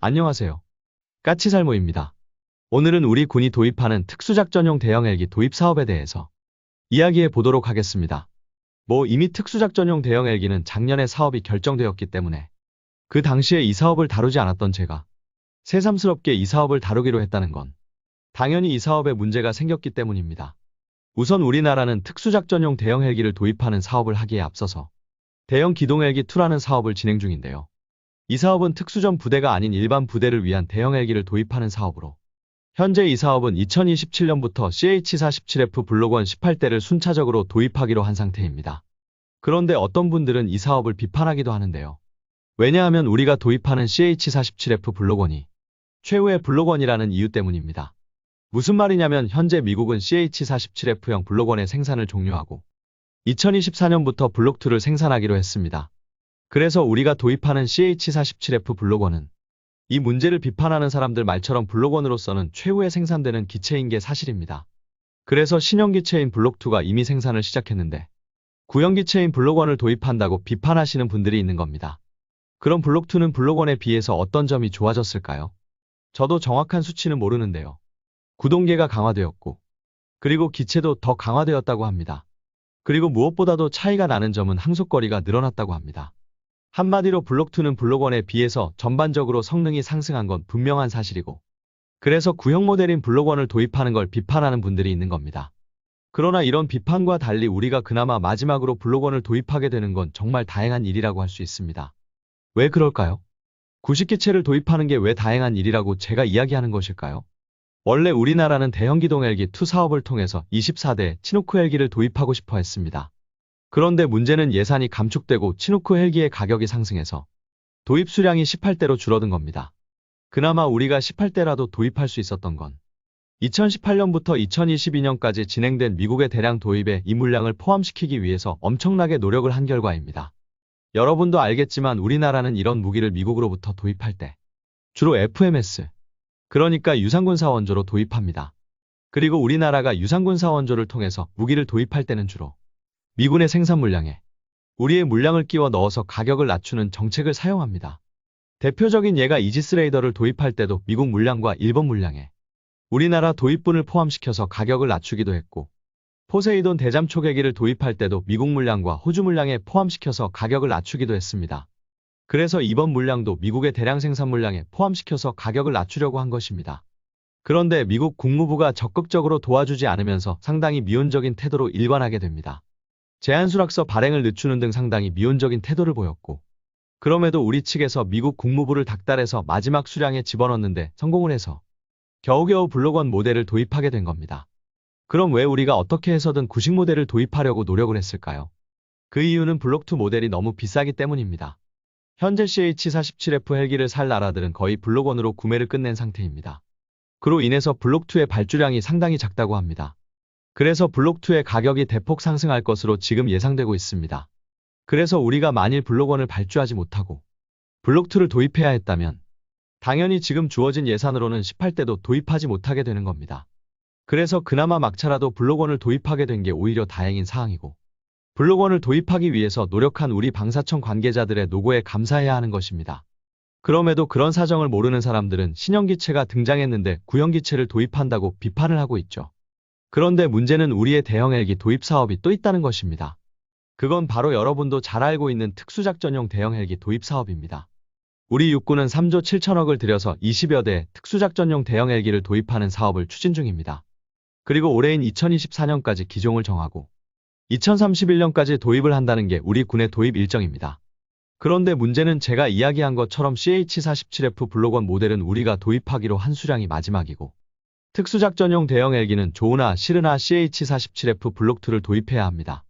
안녕하세요. 까치살모입니다. 오늘은 우리 군이 도입하는 특수작전용 대형 헬기 도입 사업에 대해서 이야기해 보도록 하겠습니다. 이미 특수작전용 대형 헬기는 작년에 사업이 결정되었기 때문에 그 당시에 이 사업을 다루지 않았던 제가 새삼스럽게 이 사업을 다루기로 했다는 건 당연히 이 사업에 문제가 생겼기 때문입니다. 우선 우리나라는 특수작전용 대형 헬기를 도입하는 사업을 하기에 앞서서 대형 기동헬기 2라는 사업을 진행 중인데요. 이 사업은 특수전 부대가 아닌 일반 부대를 위한 대형 헬기를 도입하는 사업으로 현재 이 사업은 2027년부터 CH-47F 블록 1 18대를 순차적으로 도입하기로 한 상태입니다. 그런데 어떤 분들은 이 사업을 비판하기도 하는데요. 왜냐하면 우리가 도입하는 CH-47F 블록 1이 최후의 블록 1이라는 이유 때문입니다. 무슨 말이냐면 현재 미국은 CH-47F형 블록 1의 생산을 종료하고 2024년부터 블록 2를 생산하기로 했습니다. 그래서 우리가 도입하는 CH-47F 블록 1은 이 문제를 비판하는 사람들 말처럼 블록 1으로서는 최후에 생산되는 기체인 게 사실입니다. 그래서 신형 기체인 블록 2가 이미 생산을 시작했는데 구형 기체인 블록 1을 도입한다고 비판하시는 분들이 있는 겁니다. 그럼 블록 2는 블록 1에 비해서 어떤 점이 좋아졌을까요? 저도 정확한 수치는 모르는데요. 구동계가 강화되었고 그리고 기체도 더 강화되었다고 합니다. 그리고 무엇보다도 차이가 나는 점은 항속거리가 늘어났다고 합니다. 한마디로 블록 2는 블록 1에 비해서 전반적으로 성능이 상승한 건 분명한 사실이고 그래서 구형 모델인 블록 1을 도입하는 걸 비판하는 분들이 있는 겁니다. 그러나 이런 비판과 달리 우리가 그나마 마지막으로 블록 1을 도입하게 되는 건 정말 다행한 일이라고 할 수 있습니다. 왜 그럴까요? 구식기체를 도입하는 게 왜 다행한 일이라고 제가 이야기하는 것일까요? 원래 우리나라는 대형 기동 헬기 2 사업을 통해서 24대 치누크 헬기를 도입하고 싶어 했습니다. 그런데 문제는 예산이 감축되고 치누크 헬기의 가격이 상승해서 도입 수량이 18대로 줄어든 겁니다. 그나마 우리가 18대라도 도입할 수 있었던 건 2018년부터 2022년까지 진행된 미국의 대량 도입에 이 물량을 포함시키기 위해서 엄청나게 노력을 한 결과입니다. 여러분도 알겠지만 우리나라는 이런 무기를 미국으로부터 도입할 때 주로 FMS, 그러니까 유산군사 원조로 도입합니다. 그리고 우리나라가 유산군사 원조를 통해서 무기를 도입할 때는 주로 미군의 생산 물량에 우리의 물량을 끼워 넣어서 가격을 낮추는 정책을 사용합니다. 대표적인 예가 이지스 레이더를 도입할 때도 미국 물량과 일본 물량에 우리나라 도입분을 포함시켜서 가격을 낮추기도 했고 포세이돈 대잠 초계기를 도입할 때도 미국 물량과 호주 물량에 포함시켜서 가격을 낮추기도 했습니다. 그래서 이번 물량도 미국의 대량 생산 물량에 포함시켜서 가격을 낮추려고 한 것입니다. 그런데 미국 국무부가 적극적으로 도와주지 않으면서 상당히 미온적인 태도로 일관하게 됩니다. 제한수락서 발행을 늦추는 등 상당히 미온적인 태도를 보였고 그럼에도 우리 측에서 미국 국무부를 닥달해서 마지막 수량에 집어넣는데 성공을 해서 겨우겨우 블록 1 모델을 도입하게 된 겁니다. 그럼 왜 우리가 어떻게 해서든 구식 모델을 도입하려고 노력을 했을까요? 그 이유는 블록 2 모델이 너무 비싸기 때문입니다. 현재 CH-47F 헬기를 살 나라들은 거의 블록 1으로 구매를 끝낸 상태입니다. 그로 인해서 블록 2의 발주량이 상당히 작다고 합니다. 그래서 블록 2의 가격이 대폭 상승할 것으로 지금 예상되고 있습니다. 그래서 우리가 만일 블록 1을 발주하지 못하고 블록 2를 도입해야 했다면 당연히 지금 주어진 예산으로는 18대도 도입하지 못하게 되는 겁니다. 그래서 그나마 막차라도 블록 1을 도입하게 된 게 오히려 다행인 사항이고 블록 1을 도입하기 위해서 노력한 우리 방사청 관계자들의 노고에 감사해야 하는 것입니다. 그럼에도 그런 사정을 모르는 사람들은 신형 기체가 등장했는데 구형 기체를 도입한다고 비판을 하고 있죠. 그런데 문제는 우리의 대형 헬기 도입 사업이 또 있다는 것입니다. 그건 바로 여러분도 잘 알고 있는 특수작전용 대형 헬기 도입 사업입니다. 우리 육군은 3조 7천억을 들여서 20여 대 특수작전용 대형 헬기를 도입하는 사업을 추진 중입니다. 그리고 올해인 2024년까지 기종을 정하고 2031년까지 도입을 한다는 게 우리 군의 도입 일정입니다. 그런데 문제는 제가 이야기한 것처럼 CH-47F 블록 1 모델은 우리가 도입하기로 한 수량이 마지막이고 특수작전용 대형 헬기는 조우나 시르나 CH-47F 블록 2를 도입해야 합니다.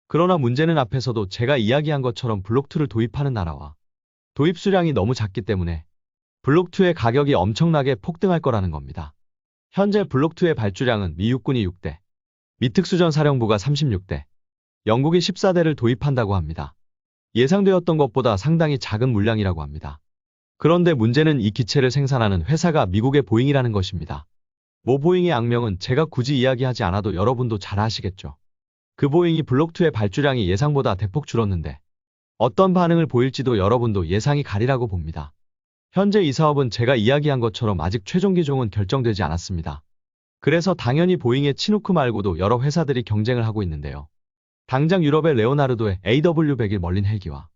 그러나 문제는 앞에서도 제가 이야기한 것처럼 블록 2를 도입하는 나라와 도입 수량이 너무 작기 때문에 블록 2의 가격이 엄청나게 폭등할 거라는 겁니다. 현재 블록 2의 발주량은 미 육군이 6대, 미 특수전 사령부가 36대, 영국이 14대를 도입한다고 합니다. 예상되었던 것보다 상당히 작은 물량이라고 합니다. 그런데 문제는 이 기체를 생산하는 회사가 미국의 보잉이라는 것입니다. 보잉의 악명은 제가 굳이 이야기하지 않아도 여러분도 잘 아시겠죠. 그 보잉이 블록 2의 발주량이 예상보다 대폭 줄었는데 어떤 반응을 보일지도 여러분도 예상이 가리라고 봅니다. 현재 이 사업은 제가 이야기한 것처럼 아직 최종 기종은 결정되지 않았습니다. 그래서 당연히 보잉의 치누크 말고도 여러 회사들이 경쟁을 하고 있는데요. 당장 유럽의 레오나르도의 AW100이 멀린 헬기와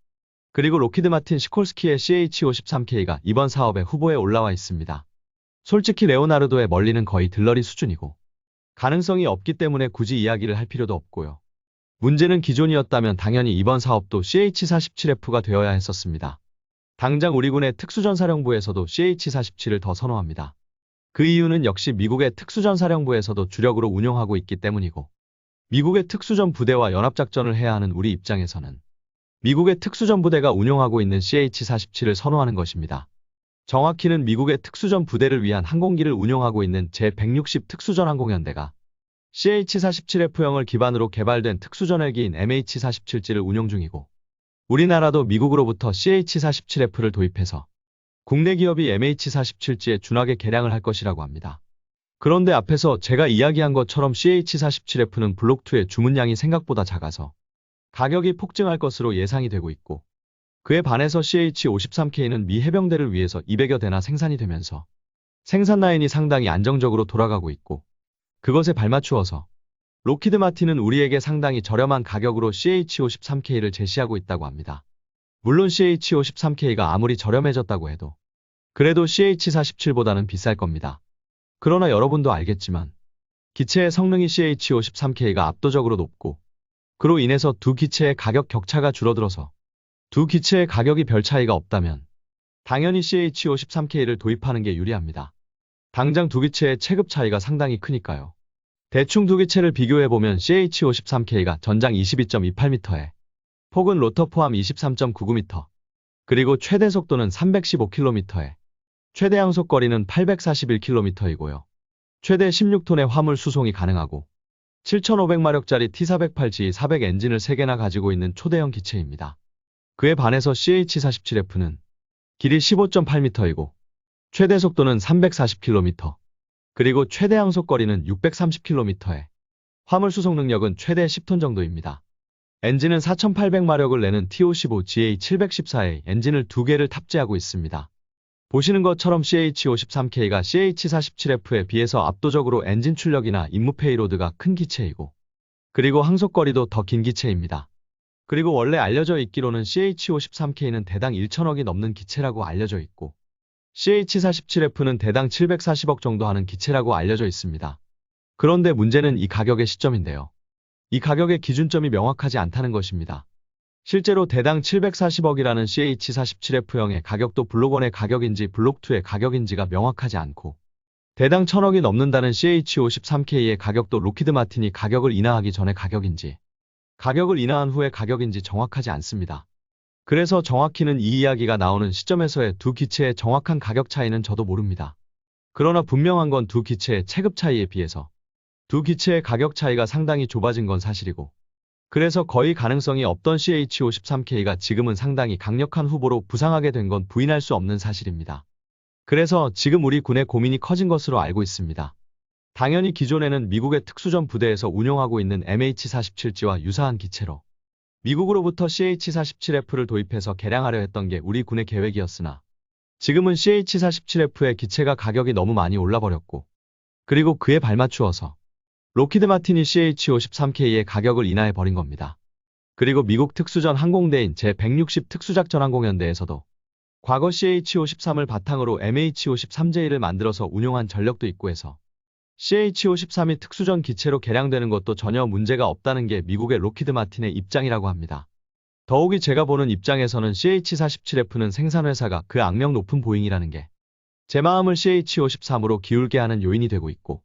그리고 로키드 마틴 시콜스키의 CH-53K가 이번 사업에 후보에 올라와 있습니다. 솔직히 레오나르도의 멀리는 거의 들러리 수준이고 가능성이 없기 때문에 굳이 이야기를 할 필요도 없고요. 문제는 기존이었다면 당연히 이번 사업도 CH-47F가 되어야 했었습니다. 당장 우리 군의 특수전사령부에서도 CH-47을 더 선호합니다. 그 이유는 역시 미국의 특수전사령부에서도 주력으로 운용하고 있기 때문이고 미국의 특수전 부대와 연합작전을 해야 하는 우리 입장에서는 미국의 특수전 부대가 운용하고 있는 CH-47을 선호하는 것입니다. 정확히는 미국의 특수전 부대를 위한 항공기를 운용하고 있는 제160 특수전항공연대가 CH-47F형을 기반으로 개발된 특수전 헬기인 MH-47G를 운용 중이고 우리나라도 미국으로부터 CH-47F를 도입해서 국내 기업이 MH-47G에 준하게 개량을 할 것이라고 합니다. 그런데 앞에서 제가 이야기한 것처럼 CH-47F는 블록2의 주문량이 생각보다 작아서 가격이 폭증할 것으로 예상이 되고 있고 그에 반해서 CH-53K는 미 해병대를 위해서 200여 대나 생산이 되면서 생산 라인이 상당히 안정적으로 돌아가고 있고 그것에 발맞추어서 로키드 마틴은 우리에게 상당히 저렴한 가격으로 CH-53K를 제시하고 있다고 합니다. 물론 CH-53K가 아무리 저렴해졌다고 해도 그래도 CH-47보다는 비쌀 겁니다. 그러나 여러분도 알겠지만 기체의 성능이 CH-53K가 압도적으로 높고 그로 인해서 두 기체의 가격 격차가 줄어들어서 두 기체의 가격이 별 차이가 없다면 당연히 CH-53K를 도입하는 게 유리합니다. 당장 두 기체의 체급 차이가 상당히 크니까요. 대충 두 기체를 비교해보면 CH-53K가 전장 22.28m에 폭은 로터 포함 23.99m 그리고 최대 속도는 315km에 최대 항속거리는 841km이고요. 최대 16톤의 화물 수송이 가능하고 7,500마력짜리 T408G400 엔진을 3개나 가지고 있는 초대형 기체입니다. 그에 반해서 CH-47F는 길이 15.8m이고 최대 속도는 340km 그리고 최대 항속거리는 630km에 화물 수송 능력은 최대 10톤 정도입니다. 엔진은 4,800마력을 내는 TO15GA714의 엔진을 2개를 탑재하고 있습니다. 보시는 것처럼 CH-53K가 CH-47F에 비해서 압도적으로 엔진 출력이나 임무 페이로드가 큰 기체이고 그리고 항속거리도 더 긴 기체입니다. 그리고 원래 알려져 있기로는 CH-53K는 대당 1천억이 넘는 기체라고 알려져 있고 CH-47F는 대당 740억 정도 하는 기체라고 알려져 있습니다. 그런데 문제는 이 가격의 시점인데요. 이 가격의 기준점이 명확하지 않다는 것입니다. 실제로 대당 740억이라는 CH-47F형의 가격도 블록1의 가격인지 블록2의 가격인지가 명확하지 않고 대당 1000억이 넘는다는 CH-53K의 가격도 로키드 마틴이 가격을 인하하기 전의 가격인지 가격을 인하한 후의 가격인지 정확하지 않습니다. 그래서 정확히는 이 이야기가 나오는 시점에서의 두 기체의 정확한 가격 차이는 저도 모릅니다. 그러나 분명한 건 두 기체의 체급 차이에 비해서 두 기체의 가격 차이가 상당히 좁아진 건 사실이고 그래서 거의 가능성이 없던 CH-53K가 지금은 상당히 강력한 후보로 부상하게 된 건 부인할 수 없는 사실입니다. 그래서 지금 우리 군의 고민이 커진 것으로 알고 있습니다. 당연히 기존에는 미국의 특수전 부대에서 운용하고 있는 MH-47G와 유사한 기체로 미국으로부터 CH-47F를 도입해서 개량하려 했던 게 우리 군의 계획이었으나 지금은 CH-47F의 기체가 가격이 너무 많이 올라버렸고 그리고 그에 발맞추어서 로키드 마틴이 CH-53K의 가격을 인하해버린 겁니다. 그리고 미국 특수전 항공대인 제160 특수작전항공연대에서도 과거 CH-53을 바탕으로 MH-53J를 만들어서 운용한 전력도 있고 해서 CH-53이 특수전 기체로 개량되는 것도 전혀 문제가 없다는 게 미국의 로키드 마틴의 입장이라고 합니다. 더욱이 제가 보는 입장에서는 CH-47F는 생산회사가 그 악명 높은 보잉이라는 게 제 마음을 CH-53으로 기울게 하는 요인이 되고 있고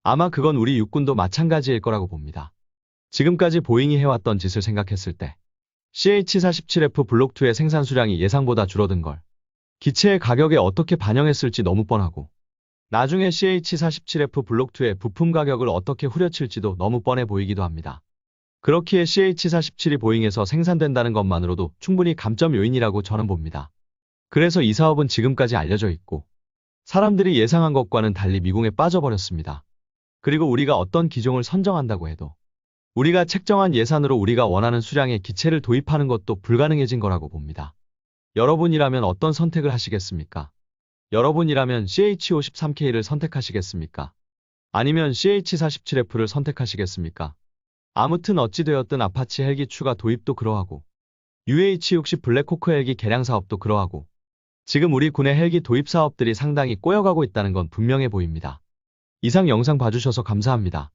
아마 그건 우리 육군도 마찬가지일 거라고 봅니다. 지금까지 보잉이 해왔던 짓을 생각했을 때 CH-47F 블록2의 생산 수량이 예상보다 줄어든 걸 기체의 가격에 어떻게 반영했을지 너무 뻔하고 나중에 CH-47F 블록2의 부품 가격을 어떻게 후려칠지도 너무 뻔해 보이기도 합니다. 그렇기에 CH-47이 보잉에서 생산된다는 것만으로도 충분히 감점 요인이라고 저는 봅니다. 그래서 이 사업은 지금까지 알려져 있고 사람들이 예상한 것과는 달리 미궁에 빠져버렸습니다. 그리고 우리가 어떤 기종을 선정한다고 해도 우리가 책정한 예산으로 우리가 원하는 수량의 기체를 도입하는 것도 불가능해진 거라고 봅니다. 여러분이라면 어떤 선택을 하시겠습니까? 여러분이라면 CH53K를 선택하시겠습니까? 아니면 CH47F를 선택하시겠습니까? 아무튼 어찌되었든 아파치 헬기 추가 도입도 그러하고 UH-60 블랙호크 헬기 개량 사업도 그러하고 지금 우리 군의 헬기 도입 사업들이 상당히 꼬여가고 있다는 건 분명해 보입니다. 이상 영상 봐주셔서 감사합니다.